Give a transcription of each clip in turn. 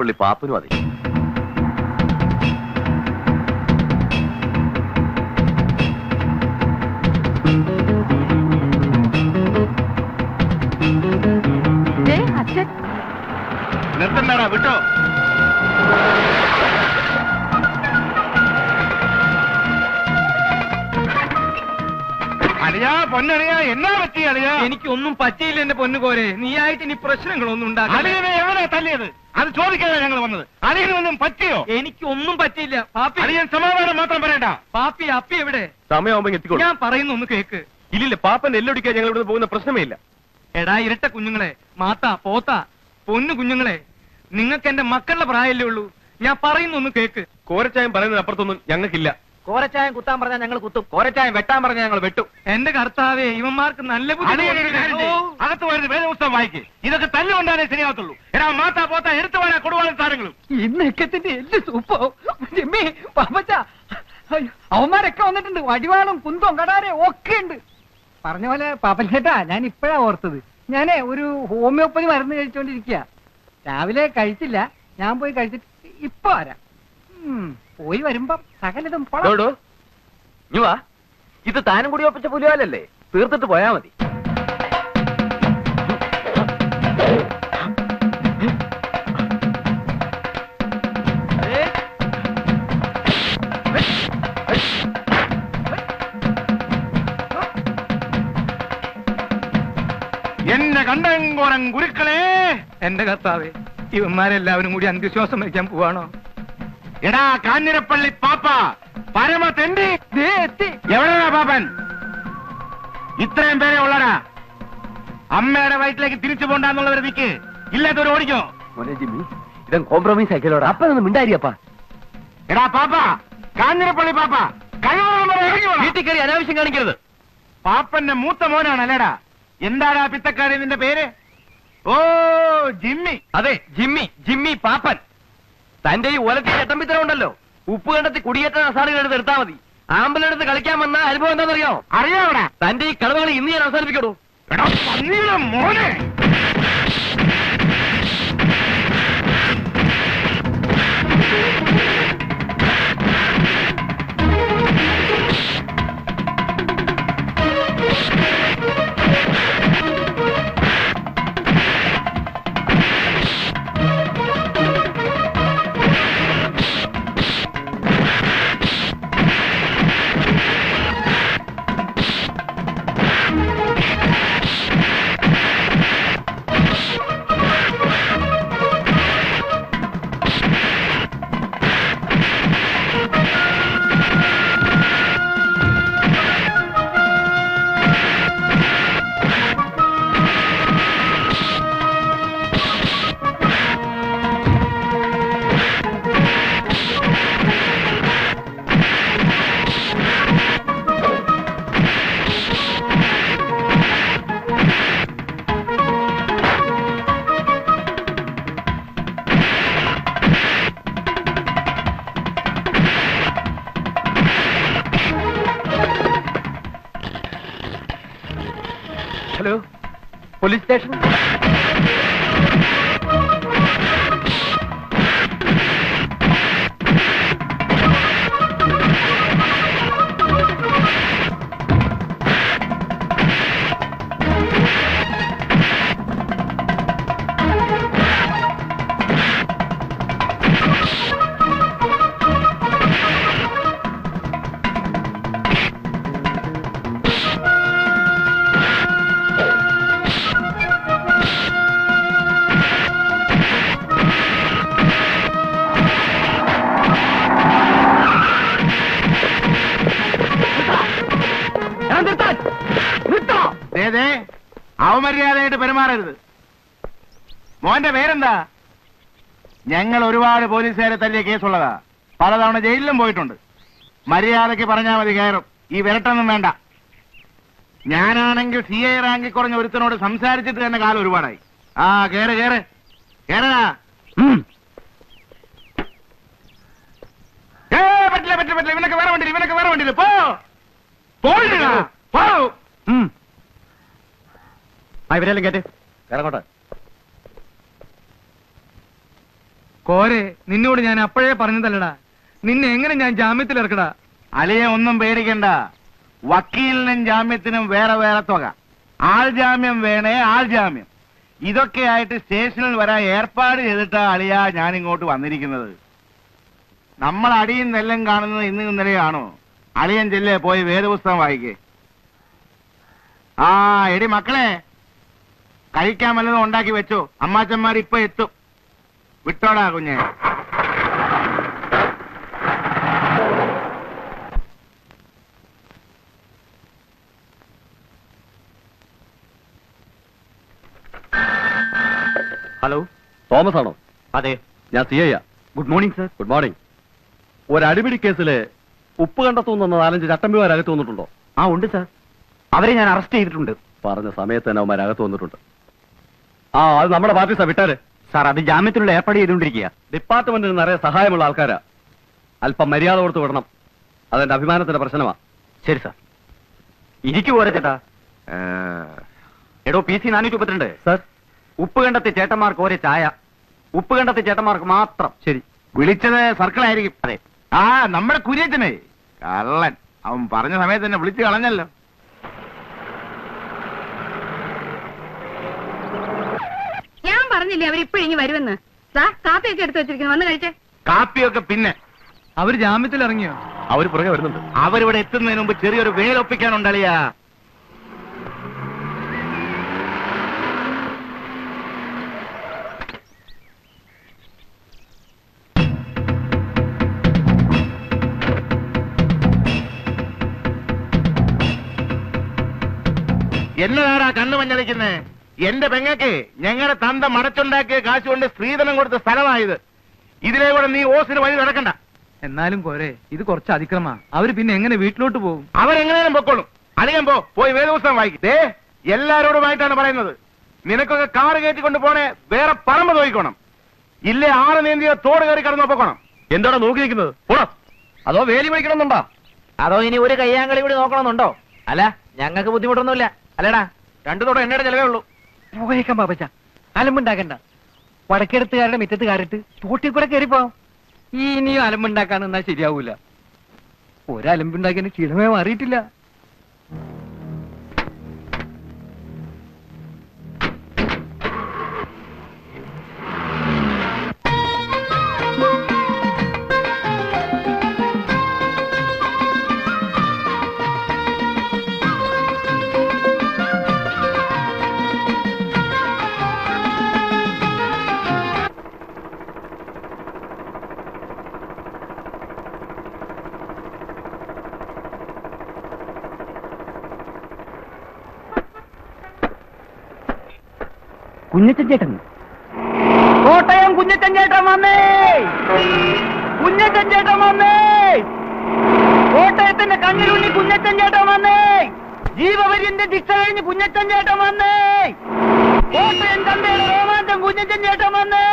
പുള്ളി പാപ്പനും അതെ. നിർത്തണ്ടാ, വിട്ടോ. അളിയാ, പൊന്നളിയാ, എന്നാ പറ്റി അളിയാ? എനിക്കൊന്നും പറ്റിയില്ല എന്റെ പൊന്നുപോരെ. നീയായിട്ട് ഇനി പ്രശ്നങ്ങളൊന്നും ഉണ്ടാകില്ല. അളിയനെ എവിടെ തല്ലിയത്? അത് ചോദിക്കാതെ ഞങ്ങൾ വന്നത്. അളിയനൊന്നും പറ്റിയോ? എനിക്കൊന്നും പറ്റിയില്ല പാപ്പി. അളിയൻ സമാധാനം മാത്രം പറയണ്ട. പാപ്പി അപ്പി എവിടെ? സമയമാകുമ്പോ എത്തിക്കോളൂ. ഞാൻ പറയുന്ന ഒന്ന് കേക്ക്. ഇല്ലില്ല, പാപ്പൻ എല്ലൊടിക്കാൻ ഞങ്ങൾ ഇവിടെ പോകുന്ന പ്രശ്നമേ ഇല്ല. എടാ ഇരട്ട കുഞ്ഞുങ്ങളെ, മാത്താ പോത്താ പൊന്നു കുഞ്ഞുങ്ങളെ, നിങ്ങൾക്ക് എന്റെ മക്കളുടെ പ്രായമല്ലേ ഉള്ളൂ. ഞാൻ പറയുന്ന ഒന്ന് കേക്ക്. കോരച്ചായം പറയുന്നതിന് അപ്പുറത്തൊന്നും ഞങ്ങൾക്കില്ല. കോരച്ചായം കുത്താൻ പറഞ്ഞാൽ ഞങ്ങൾ കുത്തും, കോരച്ചായം വെട്ടാൻ പറഞ്ഞാൽ ഞങ്ങൾ വെട്ടും. എന്റെ കർത്താവേ, ഇവന്മാർക്ക് നല്ല അകത്ത് വരുന്ന വേദപുസ്തകം വായിക്ക്. ഇതൊക്കെ തല്ലുകൊണ്ടാലേ ശരിയാകത്തുള്ളൂ. എടാ മാത്താ പോത്താ എടുത്തു പോരാ കൊടുവാളും സാധനങ്ങളും. ഇന്നക്കത്തിന്റെ എല്ല് സൂപ്പോ ജിമ്മി പാപ്പച്ച. അവന്മാരൊക്കെ വന്നിട്ടുണ്ട്. വടിവാളും കുന്തവും കടാരെ ഒക്കെ ഉണ്ട്. പറഞ്ഞ പോലെ പാപ്പച്ചേട്ടാ, ഞാൻ ഇപ്പഴാ ഓർത്തത്. ഞാനേ ഒരു ഹോമിയോപ്പതി മരുന്ന് കഴിച്ചോണ്ടിരിക്കുക. രാവിലെ കഴിച്ചില്ല, ഞാൻ പോയി കഴിച്ചിട്ട് ഇപ്പൊ വരാം. പോയി വരുമ്പം സകലതും വാ. ഇത് താനും കൂടി ഒപ്പിച്ച പുലിവാലല്ലേ, തീർത്തിട്ട് പോയാ മതി. എന്നെ കണ്ടങ്കോറൻ ഗുരുക്കളെ. എന്റെ കർത്താവേ, ഇവന്മാരെല്ലാവരും കൂടി അന്ത്യശ്വാസം വയ്ക്കാൻ പോവാണോ? എടാ കാഞ്ഞിരപ്പള്ളി പാപ്പ, പരമ തെണ്ടി. എവിടെയാ പാപ്പൻ? ഇത്രയും പേരെ ഉള്ളടാ. അമ്മയുടെ വയറ്റിലേക്ക് തിരിച്ചു പോണ്ടെന്നുള്ളവരെ നിക്ക്, ഇല്ലാത്തവർ ഓടിക്കോ. ഇതും കോംപ്രമൈസ് ആക്കിയല്ലോടാ. അപ്പൊന്നും മിണ്ടായിരിയപ്പാ. എടാ പാപ്പ, കാഞ്ഞിരപ്പള്ളി പാപ്പ, വീട്ടിൽ കയറി അനാവശ്യം കാണിക്കരുത്. പാപ്പന്റെ മൂത്ത മോനാണല്ലേടാ. എന്താടാ പിത്തക്കാരി നിന്റെ പേര്? ഓ ജിമ്മി. അതെ, ജിമ്മി. ജിമ്മി പാപ്പൻ. തന്റെ ഈ ഒലത്തി ചട്ടമ്പിത്തരം ഉണ്ടല്ലോ, ഉപ്പ് കണ്ടത്തി കുടിയേറ്റ അസാറുകളെടുത്ത് എടുത്താൽ മതി. ആമ്പലെടുത്ത് കളിക്കാൻ വന്ന അനുഭവം എന്താണെന്നറിയോ? അറിയാവടാ. തന്റെ ഈ കളവുകൾ ഇന്ന് ഞാൻ അവസാനിപ്പിക്കണു. മോനെ, ഹലോ, പോലീസ് സ്റ്റേഷൻ. അവമര്യാദയായിട്ട് പെരുമാറരുത്. മോന്റെ പേരെന്താ? ഞങ്ങൾ ഒരുപാട് പോലീസുകാരെ തല്ലിയ കേസുള്ളതാ. പലതവണ ജയിലിലും പോയിട്ടുണ്ട്. മര്യാദയ്ക്ക് പറഞ്ഞാൽ മതി, കയറും. ഈ വിരട്ടൊന്നും വേണ്ട. ഞാനാണെങ്കിൽ CI റാങ്കിൽ കുറഞ്ഞ ഒരുത്തനോട് സംസാരിച്ചിട്ട് തന്നെ കാലം ഒരുപാടായി. ആ കേറ് കേറ് കേറാ. പറ്റില്ല പറ്റില്ല പറ്റില്ല. ഇവനൊക്കെ വേറെ വണ്ടി, ഇവനൊക്കെ വേറെ വണ്ടി. പോ പോ. ഇവരെല്ലാം കേട്ട് ഇറങ്ങോട്ടെ. കോരെ നിന്നോട് ഞാൻ അപ്പോഴേ പറഞ്ഞതല്ലടാ, നിന്നെ എങ്ങനെ ഞാൻ ജാമ്യത്തിൽ ഇറക്കടാ? അളിയെ ഒന്നും പേടിക്കണ്ട. വക്കീലിനും ജാമ്യത്തിനും വേറെ വേറെ തുക. ആൾ ജാമ്യം വേണേ ആൾ ജാമ്യം. ഇതൊക്കെ ആയിട്ട് സ്റ്റേഷനിൽ വരാൻ ഏർപ്പാട് ചെയ്തിട്ടാ അളിയ ഞാൻ ഇങ്ങോട്ട് വന്നിരിക്കുന്നത്. നമ്മൾ അടിയും നെല്ലും കാണുന്നത് ഇന്ന് ഇന്നലെയാണോ? അളിയൻ ചെല്ലേ പോയി വേദപുസ്തകം വായിക്കേ. ആ എടി മക്കളെ, കഴിക്കാൻ വല്ലതും ഉണ്ടാക്കി വെച്ചോ. അമ്മാച്ചന്മാർ ഇപ്പൊ എത്തും. വിട്ടോടാ കുഞ്ഞെ. ഹലോ, തോമസ് ആണോ? അതെ, ഞാൻ C I. Good morning sir. Good morning. ഒരു അടിപിടി കേസില് ഉപ്പ് കണ്ടെത്തുന്ന 4-5 ചട്ടമ്പിമാരകത്ത് വന്നിട്ടുണ്ടോ? ആ ഉണ്ട് സാർ. അവരെ ഞാൻ അറസ്റ്റ് ചെയ്തിട്ടുണ്ട്. പറഞ്ഞ സമയത്ത് തന്നെ അവന്മാരകത്ത് വന്നിട്ടുണ്ട്. ആ, അത് നമ്മുടെ പാർട്ടി വിട്ടാല് സാർ, അത് ജാമ്യത്തിനുള്ള ഏർപ്പാട് ചെയ്തുകൊണ്ടിരിക്കുക. ഡിപ്പാർട്ട്മെന്റിന് നിറയെ സഹായമുള്ള ആൾക്കാരാ. അല്പം മര്യാദ കൊടുത്ത് വിടണം. അതെന്റെ അഭിമാനത്തിന്റെ പ്രശ്നമാ. ശരി സാർ. ഇരിക്കു പോരെ ചേട്ടാ. എടോ PC 432. സർ, ഉപ്പ് കണ്ടത്തെ ചേട്ടന്മാർക്ക് ഒരേ ചായ. ഉപ്പ് കണ്ടത്തെ ചേട്ടന്മാർക്ക് മാത്രം. ശരി. വിളിച്ചത് സർക്കിളായിരിക്കും. അതെ. ആ നമ്മുടെ കുര്യച്ചനെ കള്ളൻ. അവൻ പറഞ്ഞ സമയത്ത് തന്നെ വിളിച്ചു കളഞ്ഞല്ലോ. ഞാൻ പറഞ്ഞില്ലേ അവരിപ്പോഴിങ്ങി വരുമെന്ന്. കാപ്പിയൊക്കെ എടുത്തു വെച്ചിരിക്കുന്നു, വന്ന് കഴിച്ചേ. കാപ്പിയൊക്കെ പിന്നെ. അവര് ജാമ്യത്തിൽ ഇറങ്ങിയോ? അവര് പുറകെ വരുന്നുണ്ട്. അവരിവിടെ എത്തുന്നതിന് മുമ്പ് ചെറിയൊരു വേലൊപ്പിക്കാനുണ്ടളിയാ. എന്നതാടാ കണ്ണു മഞ്ഞളിക്കുന്നേ? എന്റെ പെങ്ങക്ക് ഞങ്ങളുടെ തന്ത മടച്ചുണ്ടാക്കിയ കാശ് കൊണ്ട് സ്ത്രീധനം കൊടുത്ത സ്ഥലമായത്. ഇതിലേ കൂടെ നീ ഓസിന് വഴി നടക്കണ്ട. എന്നാലും കോരെ, ഇത് കുറച്ച് അതിക്രമാ. അവര് പിന്നെ എങ്ങനെ വീട്ടിലോട്ട് പോകും? അവരെങ്ങനെയും പൊക്കോളും. അളിയൻ പോയി വേദപുസ്തകം വായിക്കേ. എല്ലാരോടുമായിട്ടാണ് പറയുന്നത്. നിനക്കൊക്കെ കാറ് കയറ്റിക്കൊണ്ട് പോണേ വേറെ പറമ്പ് നോക്കിക്കോണം. ഇല്ലേ ആറ് നീന്തിയോ തോട് കയറി കടന്നു പൊക്കണം. എന്താണോ നോക്കി നിൽക്കുന്നത്? പോടാ. അതോ വേലി പിടിക്കണമെന്നുണ്ടോ? അതോ ഇനി ഒരു കയ്യാങ്കളി കൂടി നോക്കണമെന്നുണ്ടോ? അല്ല, ഞങ്ങൾക്ക് ബുദ്ധിമുട്ടൊന്നുമില്ല. അല്ലടാ, 2 തോടെ എണ്ണയുടെ ചെലവേ ഉള്ളൂ. പോയേക്കാം പാപ്പച്ച, അലമ്പുണ്ടാക്കണ്ട. വടക്കെടുത്തുകാരുടെ മുറ്റത്ത് കാരിട്ട് തോട്ടിൽ കൂടെ കയറിപ്പോവാം. ഇനിയും അലമ്പുണ്ടാക്കാൻ നിന്നാ ശരിയാവൂല. ഒരലമ്പുണ്ടാക്കിയ ക്ഷീണമേ മാറിയിട്ടില്ല. കുഞ്ഞച്ചൻ ചേട്ടൻ, കോട്ടയം കുഞ്ഞച്ചൻ ചേട്ടൻ വന്നേ. കുഞ്ഞച്ചൻ ചേട്ടൻ വന്നേ. കോട്ടയത്തിന്റെ കണ്ണിലുണ്ണി കുഞ്ഞച്ചൻ ചേട്ടൻ വന്നേ. ജീവപര്യന്റെ ശിക്ഷ കഴിഞ്ഞ് കുഞ്ഞച്ചൻ ചേട്ടൻ വന്നേ. കോട്ടയം ചന്തയുടെ രോമാഞ്ചം കുഞ്ഞച്ചൻ ചേട്ടൻ വന്നേ.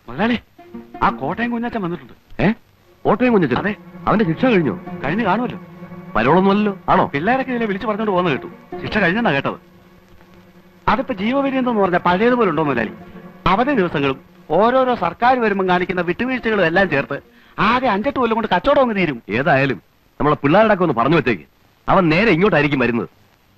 മലയാളി, ആ കോട്ടയം കുഞ്ഞച്ചൻ വന്നിട്ടുണ്ട്. കോട്ടയം കുഞ്ഞച്ചൻ? അതെ. അവന്റെ ശിക്ഷ കഴിഞ്ഞു? കഴിഞ്ഞു കാണുമല്ലോ. പരോളൊന്നുമല്ലോ. ആണോ? പിള്ളേരൊക്കെ ഇതിലെ വിളിച്ചു പറഞ്ഞോണ്ട് പോകുന്ന കേട്ടു. ശിക്ഷ കഴിഞ്ഞെന്നാ കേട്ടത്. അതിപ്പോ ജീവപര്യന്തം പറഞ്ഞ പഴയതുപോലെ ഉണ്ടോ മുതലാളി? അവധി ദിവസങ്ങളും ഓരോരോ സർക്കാർ വരുമ്പോൾ കാണിക്കുന്ന വിട്ടുവീഴ്ചകളും എല്ലാം ചേർത്ത് ആകെ 5-8 കൊല്ലം കൊണ്ട് കച്ചവടം അങ്ങ് തീരും. ഏതായാലും നമ്മളെ പിള്ളേരുടെ ഒന്ന് പറഞ്ഞു വെച്ചേക്ക്. അവൻ നേരെ ഇങ്ങോട്ടായിരിക്കും വരുന്നത്.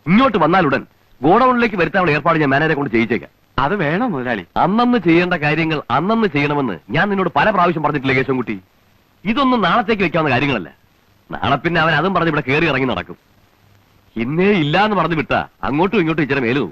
ഇങ്ങോട്ട് വന്നാലുടൻ ഗോഡൌണിലേക്ക് വരുത്താനുള്ള ഏർപ്പാട് ഞാൻ മാനേജരെ കൊണ്ട് ചെയ്യിച്ചേക്കാം. അത് വേണം മുതലാളി. അന്നന്ന് ചെയ്യേണ്ട കാര്യങ്ങൾ അന്നന്ന് ചെയ്യണമെന്ന് ഞാൻ നിന്നോട് പല പ്രാവശ്യം പറഞ്ഞിട്ടില്ലേ കേശവൻകുട്ടി? ഇതൊന്നും നാളത്തേക്ക് വെക്കാവുന്ന കാര്യങ്ങളല്ല. നാളെ പിന്നെ അവൻ അതും പറഞ്ഞ് ഇവിടെ കയറി ഇറങ്ങി നടക്കും. ഇന്നേ ഇല്ലാന്ന് പറഞ്ഞു വിട്ടാ അങ്ങോട്ടും ഇങ്ങോട്ടും ഇച്ചിരി മേലു.